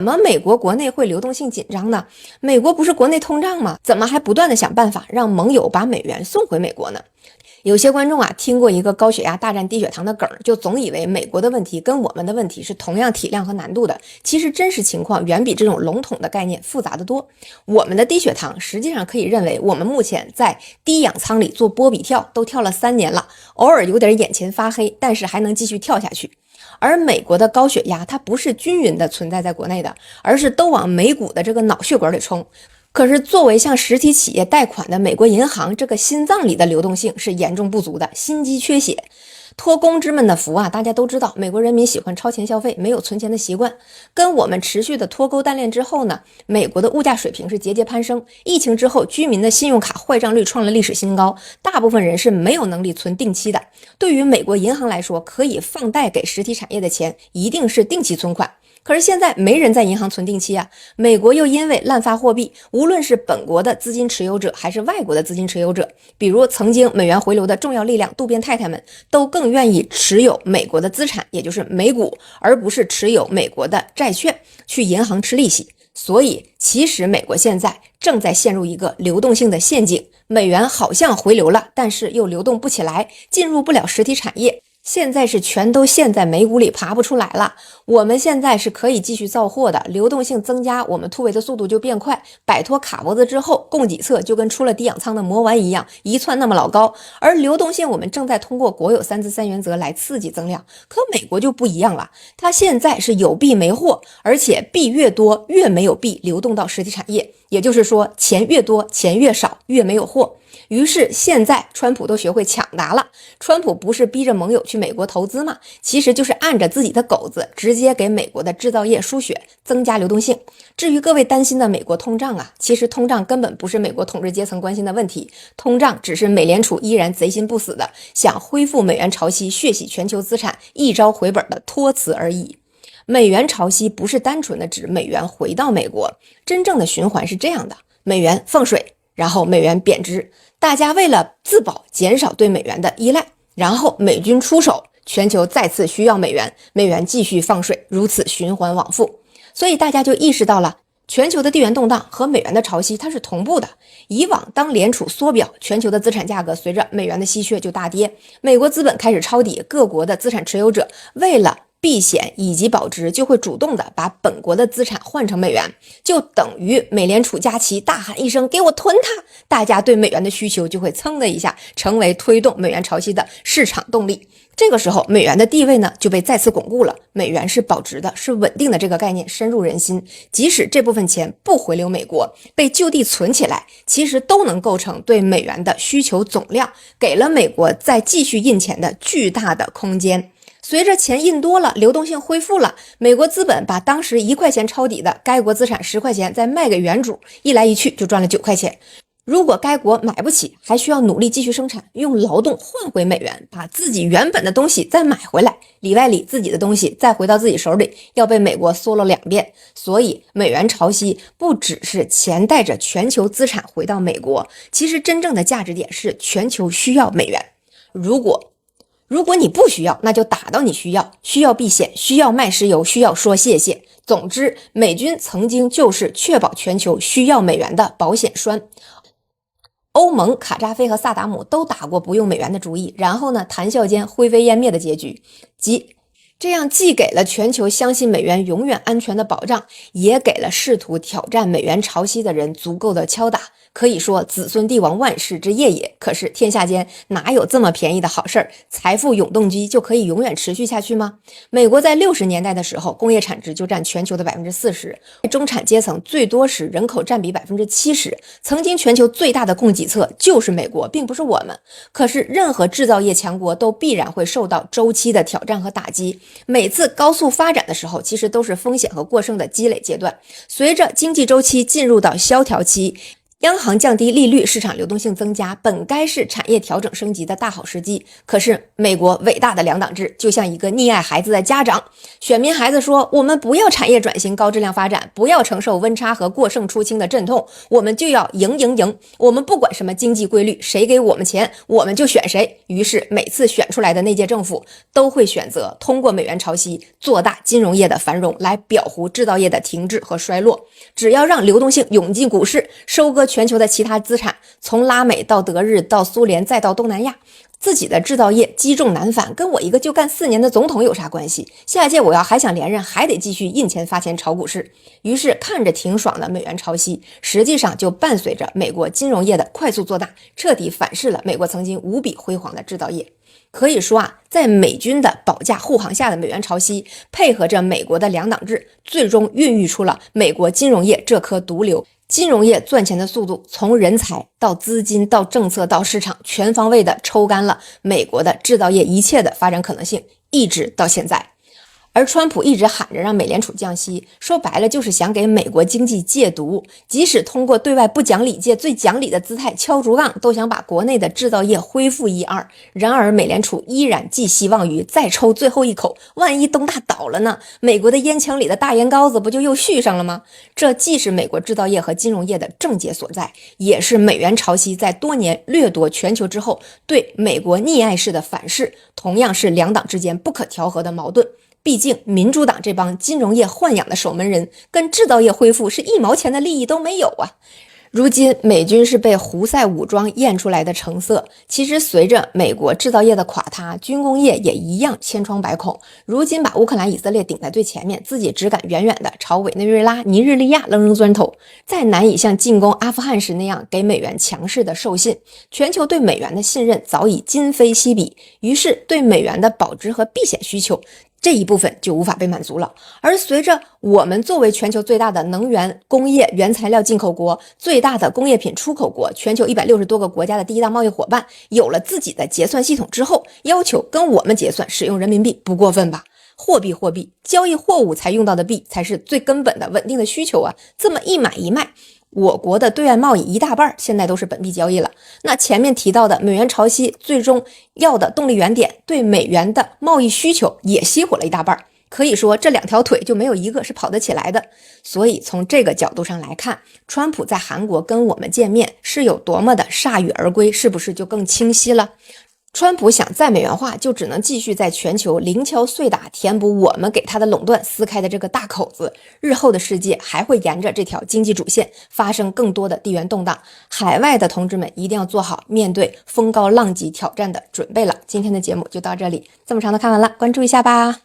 怎么美国国内会流动性紧张呢？美国不是国内通胀吗？怎么还不断的想办法让盟友把美元送回美国呢？有些观众听过一个高血压大战低血糖的梗，就总以为美国的问题跟我们的问题是同样体量和难度的。其实真实情况远比这种笼统的概念复杂得多。我们的低血糖实际上可以认为，我们目前在低氧舱里做波比跳都跳了3年了，偶尔有点眼前发黑，但是还能继续跳下去。而美国的高血压它不是均匀的存在在国内的，而是都往美股的这个脑血管里冲。可是作为向实体企业贷款的美国银行，这个心脏里的流动性是严重不足的，心肌缺血。托公知们的福大家都知道，美国人民喜欢超前消费，没有存钱的习惯。跟我们持续的脱钩单链之后呢，美国的物价水平是节节攀升。疫情之后，居民的信用卡坏账率创了历史新高，大部分人是没有能力存定期的。对于美国银行来说，可以放贷给实体产业的钱，一定是定期存款。可是现在没人在银行存定期美国又因为滥发货币，无论是本国的资金持有者还是外国的资金持有者，比如曾经美元回流的重要力量渡边太太们，都更愿意持有美国的资产，也就是美股，而不是持有美国的债券去银行吃利息。所以其实美国现在正在陷入一个流动性的陷阱，美元好像回流了，但是又流动不起来，进入不了实体产业，现在是全都陷在美股里爬不出来了。我们现在是可以继续造货的，流动性增加，我们突围的速度就变快，摆脱卡脖子之后，供给侧就跟出了低氧舱的魔丸一样，一窜那么老高。而流动性我们正在通过国有3资3原则来刺激增量，可美国就不一样了，它现在是有币没货，而且币越多越没有币流动到实体产业，也就是说钱越多钱越少，越没有货。于是现在川普都学会抢答了，川普不是逼着盟友去美国投资吗？其实就是按着自己的狗子，直接给美国的制造业输血，增加流动性。至于各位担心的美国通胀其实通胀根本不是美国统治阶层关心的问题，通胀只是美联储依然贼心不死的想恢复美元潮汐，血洗全球资产，一招回本的托词而已。美元潮汐不是单纯的指美元回到美国，真正的循环是这样的：美元放水，然后美元贬值，大家为了自保减少对美元的依赖，然后美军出手，全球再次需要美元，美元继续放水，如此循环往复。所以大家就意识到了，全球的地缘动荡和美元的潮汐它是同步的。以往当联储缩表，全球的资产价格随着美元的稀缺就大跌，美国资本开始抄底，各国的资产持有者为了避险以及保值，就会主动的把本国的资产换成美元，就等于美联储加息大喊一声给我囤它，大家对美元的需求就会噌的一下成为推动美元潮汐的市场动力。这个时候美元的地位呢就被再次巩固了，美元是保值的，是稳定的，这个概念深入人心。即使这部分钱不回流美国，被就地存起来，其实都能构成对美元的需求总量，给了美国再继续印钱的巨大的空间。随着钱印多了，流动性恢复了，美国资本把当时1块钱抄底的该国资产10块钱再卖给原主，一来一去就赚了9块钱。如果该国买不起，还需要努力继续生产，用劳动换回美元，把自己原本的东西再买回来，里外里自己的东西再回到自己手里，要被美国缩了2遍。所以美元潮汐不只是钱带着全球资产回到美国，其实真正的价值点是全球需要美元。如果你不需要，那就打到你需要，需要避险，需要卖石油，需要说谢谢。总之，美军曾经就是确保全球需要美元的保险栓。欧盟、卡扎菲和萨达姆都打过不用美元的主意，然后呢，谈笑间灰飞烟灭的结局，这样既给了全球相信美元永远安全的保障，也给了试图挑战美元潮汐的人足够的敲打。可以说子孙帝王万世之业也，可是天下间哪有这么便宜的好事儿？财富永动机就可以永远持续下去吗？美国在60年代的时候，工业产值就占全球的 40%， 中产阶层最多时人口占比 70%， 曾经全球最大的供给侧就是美国，并不是我们。可是任何制造业强国都必然会受到周期的挑战和打击，每次高速发展的时候，其实都是风险和过剩的积累阶段。随着经济周期进入到萧条期，央行降低利率，市场流动性增加，本该是产业调整升级的大好时机。可是美国伟大的两党制就像一个溺爱孩子的家长，选民孩子说，我们不要产业转型高质量发展，不要承受温差和过剩出清的阵痛，我们就要赢，我们不管什么经济规律，谁给我们钱我们就选谁。于是每次选出来的那届政府都会选择通过美元潮汐做大金融业的繁荣，来裱糊制造业的停滞和衰落。只要让流动性涌进股市，收割全球的其他资产，从拉美到德日到苏联再到东南亚，自己的制造业积重难返，跟我一个就干4年的总统有啥关系？下一届我要还想连任，还得继续印钱发钱炒股市。于是看着挺爽的美元潮汐，实际上就伴随着美国金融业的快速做大，彻底反噬了美国曾经无比辉煌的制造业。可以说在美军的保驾护航下的美元潮汐，配合着美国的两党制，最终孕育出了美国金融业这颗毒瘤。金融业赚钱的速度，从人才到资金到政策到市场，全方位的抽干了美国的制造业一切的发展可能性，一直到现在。而川普一直喊着让美联储降息，说白了就是想给美国经济戒毒，即使通过对外不讲理界最讲理的姿态敲竹杠，都想把国内的制造业恢复一二。然而美联储依然寄希望于再抽最后一口，万一东大倒了呢？美国的烟枪里的大烟膏子不就又续上了吗？这既是美国制造业和金融业的症结所在，也是美元潮汐在多年掠夺全球之后对美国溺爱式的反噬，同样是两党之间不可调和的矛盾。毕竟民主党这帮金融业豢养的守门人跟制造业恢复是1毛钱的利益都没有啊。如今美军是被胡塞武装验出来的成色，其实随着美国制造业的垮塌，军工业也一样千疮百孔。如今把乌克兰以色列顶在最前面，自己只敢远远的朝委内瑞拉尼日利亚扔砖头，再难以像进攻阿富汗时那样给美元强势的授信。全球对美元的信任早已今非昔比，于是对美元的保值和避险需求这一部分就无法被满足了。而随着我们作为全球最大的能源、工业、原材料进口国，最大的工业品出口国，全球160多个国家的第一大贸易伙伴，有了自己的结算系统之后，要求跟我们结算使用人民币，不过分吧？货币交易货物才用到的币，才是最根本的稳定的需求啊！这么一买一卖，我国的对外贸易一大半现在都是本币交易了。那前面提到的美元潮汐最终要的动力原点，对美元的贸易需求也熄火了一大半。可以说这两条腿就没有一个是跑得起来的。所以从这个角度上来看，川普在韩国跟我们见面是有多么的铩羽而归，是不是就更清晰了？川普想再美元化，就只能继续在全球零敲碎打，填补我们给他的垄断撕开的这个大口子。日后的世界还会沿着这条经济主线发生更多的地缘动荡，海外的同志们一定要做好面对风高浪急挑战的准备了。今天的节目就到这里，这么长的看完了，关注一下吧。